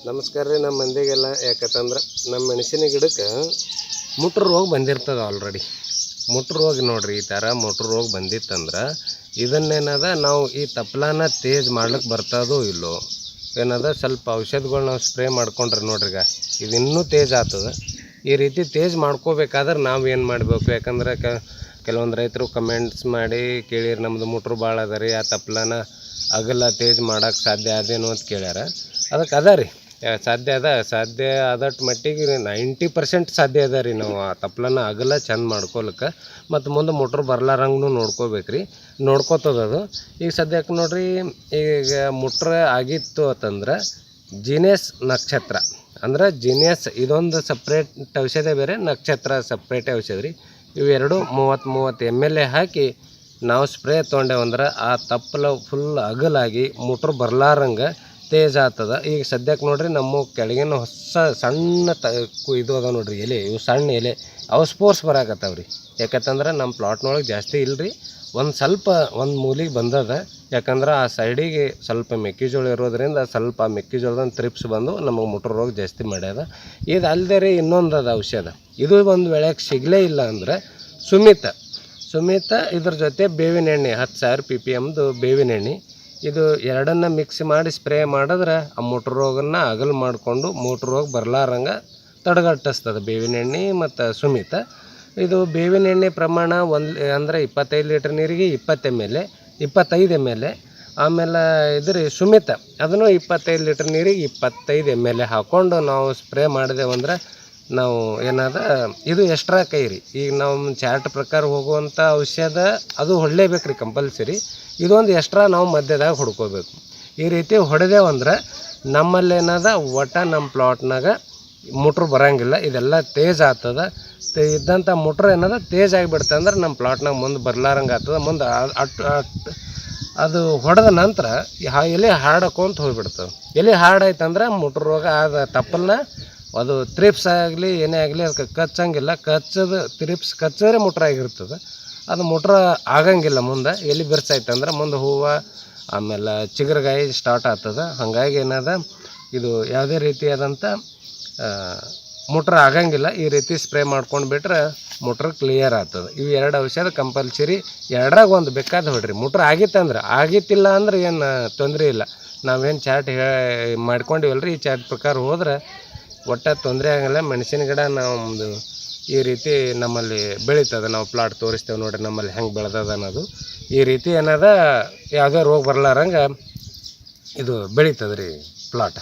ನಮಸ್ಕಾರ ರೀ ನಮ್ಮ ಮಂದಿಗೆಲ್ಲ. ಯಾಕಂತಂದ್ರೆ ನಮ್ಮ ಮೆಣಸಿನ ಗಿಡಕ್ಕೆ ಮುಟ್ರು ರೋಗ ಬಂದಿರ್ತದೆ ಆಲ್ರೆಡಿ. ಮುಟ್ರು ರೋಗ ನೋಡ್ರಿ, ಈ ಥರ ಮುಟ್ರು ರೋಗ ಬಂದಿತ್ತಂದ್ರೆ ಇದನ್ನೇನದ ನಾವು ಈ ತಪ್ಪಲನ ತೇಜ್ ಮಾಡ್ಲಿಕ್ಕೆ ಬರ್ತದೋ ಇಲ್ಲೋ ಏನದ ಸ್ವಲ್ಪ ಔಷಧಿಗಳು ನಾವು ಸ್ಪ್ರೇ ಮಾಡ್ಕೊಂಡ್ರೆ ನೋಡ್ರಿಗ ಇದು ಇನ್ನೂ ತೇಜ್ ಆಗ್ತದೆ. ಈ ರೀತಿ ತೇಜ್ ಮಾಡ್ಕೋಬೇಕಾದ್ರೆ ನಾವು ಏನು ಮಾಡಬೇಕು? ಯಾಕಂದ್ರೆ ಕೆಲವೊಂದು ರೈತರು ಕಮೆಂಟ್ಸ್ ಮಾಡಿ ಕೇಳಿರಿ, ನಮ್ಮದು ಮುಟ್ರು ಭಾಳ ಅದ ರೀ, ಆ ತಪ್ಪಲನ ಅಗಲ ತೇಜ್ ಮಾಡೋಕ್ಕೆ ಸಾಧ್ಯ ಅದೇನು ಅಂತ ಕೇಳ್ಯಾರ. ಅದಕ್ಕೆ ಅದ ರೀ, ಸಾಧ್ಯ ಆದಟ್ಟು ಮಟ್ಟಿಗೆ 90% ಸಾಧ್ಯ ಅದ ರೀ. ನಾವು ಆ ತಪ್ಪಲನ ಅಗಲ ಚೆಂದ ಮಾಡ್ಕೊಳಕ್ಕೆ ಮತ್ತು ಮುಂದೆ ಮುಟ್ರು ಬರ್ಲಾರಂಗೂ ನೋಡ್ಕೋಬೇಕ್ರಿ. ನೋಡ್ಕೋತದದು. ಈಗ ಸದ್ಯಕ್ಕೆ ನೋಡ್ರಿ, ಈಗ ಮುಟ್ರೆ ಆಗಿತ್ತು ಅಂತಂದ್ರೆ ಜಿನೇಸ್ ನಕ್ಷತ್ರ ಅಂದ್ರೆ ಜಿನೇಸ್ ಇದೊಂದು ಸಪ್ರೇಟ್ ಔಷಧ ಬೇರೆ, ನಕ್ಷತ್ರ ಸಪ್ರೇಟ್ ಔಷಧ ರೀ. ಇವೆರಡು 30 ml ಹಾಕಿ ನಾವು ಸ್ಪ್ರೇ ತೊಗೊಂಡೇವಂದ್ರೆ ಆ ತಪ್ಪಲ ಫುಲ್ ಅಗಲಾಗಿ ಮುಟ್ರು ಬರ್ಲಾರಂಗೆ ತೇಜ್ ಆಗ್ತದೆ. ಈಗ ಸದ್ಯಕ್ಕೆ ನೋಡ್ರಿ, ನಮ್ಮ ಕೆಳಗಿನ ಹೊಸ ಸಣ್ಣ ಇದು ಅದ ನೋಡ್ರಿ ಎಲೆ, ಇವು ಸಣ್ಣ ಎಲೆ ಅವು ಸ್ಪೋರ್ಸ್ ಬರಾಕತ್ತಾವ್ರಿ. ಯಾಕಂತಂದ್ರೆ ನಮ್ಮ ಪ್ಲಾಟ್ನೊಳಗೆ ಜಾಸ್ತಿ ಇಲ್ಲರಿ, ಒಂದು ಮೂಲಿಗೆ ಬಂದದ. ಯಾಕಂದ್ರೆ ಆ ಸೈಡಿಗೆ ಸ್ವಲ್ಪ ಮೆಕ್ಕೆಜೋಳ ಇರೋದ್ರಿಂದ ಸ್ವಲ್ಪ ಮೆಕ್ಕೆಜೋಳದಂದು ತ್ರಿಪ್ಸ್ ಬಂದು ನಮಗೆ ಮುಟ್ರು ರೋಗ ಜಾಸ್ತಿ ಮಾಡ್ಯದ. ಇದು ಅಲ್ಲದೆ ರೀ ಇನ್ನೊಂದು ಅದ ಔಷಧ. ಇದು ಒಂದು ವೇಳೆಗೆ ಸಿಗಲೇ ಇಲ್ಲ ಅಂದರೆ ಸುಮಿತ ಇದ್ರ ಜೊತೆ ಬೇವಿನ ಎಣ್ಣೆ 10,000 ppmದು ಬೇವಿನ ಎಣ್ಣೆ, ಇದು ಎರಡನ್ನು ಮಿಕ್ಸ್ ಮಾಡಿ ಸ್ಪ್ರೇ ಮಾಡಿದ್ರೆ ಆ ಮುಟ್ರು ರೋಗನ್ನು ಅಗಲು ಮಾಡಿಕೊಂಡು ಮುಟ್ರು ರೋಗ ಬರ್ಲಾರಂಗೆ ತಡೆಗಟ್ಟಿಸ್ತದೆ ಬೇವಿನ ಎಣ್ಣೆ ಮತ್ತು ಸುಮಿತ. ಇದು ಬೇವಿನ ಎಣ್ಣೆ ಪ್ರಮಾಣ ಅಂದರೆ 25 ಲೀಟ್ರ್ ನೀರಿಗೆ 25 ml. ಆಮೇಲೆ ಇದ್ರಿ ಸುಮಿತ ಅದನ್ನು 25 ಲೀಟ್ರ್ ನೀರಿಗೆ 25 ml ಹಾಕ್ಕೊಂಡು ನಾವು ಸ್ಪ್ರೇ ಮಾಡಿದೆವಂದ್ರೆ ನಾವು ಏನಾದ ಇದು ಎಕ್ಸ್ಟ್ರಾ ಕೈ ರೀ. ಈಗ ನಾವು ಚಾರ್ಟ್ ಪ್ರಕಾರ ಹೋಗುವಂಥ ಔಷಧ ಅದು ಹೊಡಲೇಬೇಕು ರೀ ಕಂಪಲ್ಸರಿ. ಇದೊಂದು ಎಕ್ಸ್ಟ್ರಾ ನಾವು ಮಧ್ಯದಾಗ ಹೊಡ್ಕೋಬೇಕು. ಈ ರೀತಿ ಹೊಡೆದೇವಂದ್ರೆ ನಮ್ಮಲ್ಲೇನದ ನಮ್ಮ ಪ್ಲಾಟ್ನಾಗ ಮುಟ್ರು ಬರೋಂಗಿಲ್ಲ, ಇದೆಲ್ಲ ತೇಜ್ ಆಗ್ತದೆ. ಇದ್ದಂಥ ಮುಟ್ರು ಏನದ ತೇಜ್ ಆಗಿಬಿಡ್ತದೆ ಅಂದ್ರೆ ನಮ್ಮ ಪ್ಲಾಟ್ನಾಗ ಮುಂದೆ ಬರ್ಲಾರಂಗೆ ಆಗ್ತದೆ. ಮುಂದೆ ಅದು ಹೊಡೆದ ನಂತರ ಎಲೆ ಹಾಡಕೊಂತ ಹೋಗಿಬಿಡ್ತದೆ. ಎಲೆ ಹಾಡಾಯ್ತಂದ್ರೆ ಮುಟ್ರು ರೋಗ ಆದ ತಪ್ಪಲನ್ನ ಅದು ತ್ರಿಪ್ಸ್ ಆಗಲಿ ಏನೇ ಆಗಲಿ ಅದಕ್ಕೆ ಕಚ್ಚಂಗಿಲ್ಲ. ತ್ರಿಪ್ಸ್ ಕಚ್ಚಿದ್ರೆ ಮುಟ್ರು ಆಗಿರ್ತದೆ. ಅದು ಮುಟ್ರು ಆಗಂಗಿಲ್ಲ. ಮುಂದೆ ಎಲೆ ಬಿರ್ಸಾಯ್ತಂದ್ರೆ ಮುಂದೆ ಹೂವು ಆಮೇಲೆ ಚಿಗುರುಗಾಯಿ ಸ್ಟಾರ್ಟ್ ಆಗ್ತದೆ. ಹಾಗಾಗಿ ಏನದ ಇದು ಯಾವುದೇ ರೀತಿಯಾದಂಥ ಮುಟ್ರು ಆಗಂಗಿಲ್ಲ. ಈ ರೀತಿ ಸ್ಪ್ರೇ ಮಾಡ್ಕೊಂಡು ಬಿಟ್ರೆ ಮುಟ್ರು ಕ್ಲಿಯರ್ ಆಗ್ತದೆ. ಇವು 2 ಔಷಧ ಕಂಪಲ್ಸರಿ, ಎರಡರಾಗ ಒಂದು ಬೇಕಾದ ಹೊಡ್ರಿ. ಮುಟ್ರು ಆಗಿತ್ತಿಲ್ಲ ಅಂದ್ರೆ ಏನು ತೊಂದರೆ ಇಲ್ಲ. ನಾವೇನು ಚಾರ್ಟ್ ಮಾಡ್ಕೊಂಡಿವಲ್ಲ ರೀ, ಈ ಚಾರ್ಟ್ ಪ್ರಕಾರ ಹೋದ್ರೆ ಒಟ್ಟು ತೊಂದರೆ ಆಗಲ್ಲ. ಮೆಣಸಿನ ಗಿಡ ನಮ್ಮದು ಈ ರೀತಿ ನಮ್ಮಲ್ಲಿ ಬೆಳೀತದೆ. ನಾವು ಪ್ಲಾಟ್ ತೋರಿಸ್ತೇವೆ ನೋಡಿರಿ ನಮ್ಮಲ್ಲಿ ಹೆಂಗೆ ಬೆಳೆದದ ಅನ್ನೋದು. ಈ ರೀತಿ ಏನದ ಯಾವುದೇ ರೋಗ ಬರ್ಲಾರಂಗೆ ಇದು ಬೆಳೀತದೆ ರೀ ಪ್ಲಾಟ್.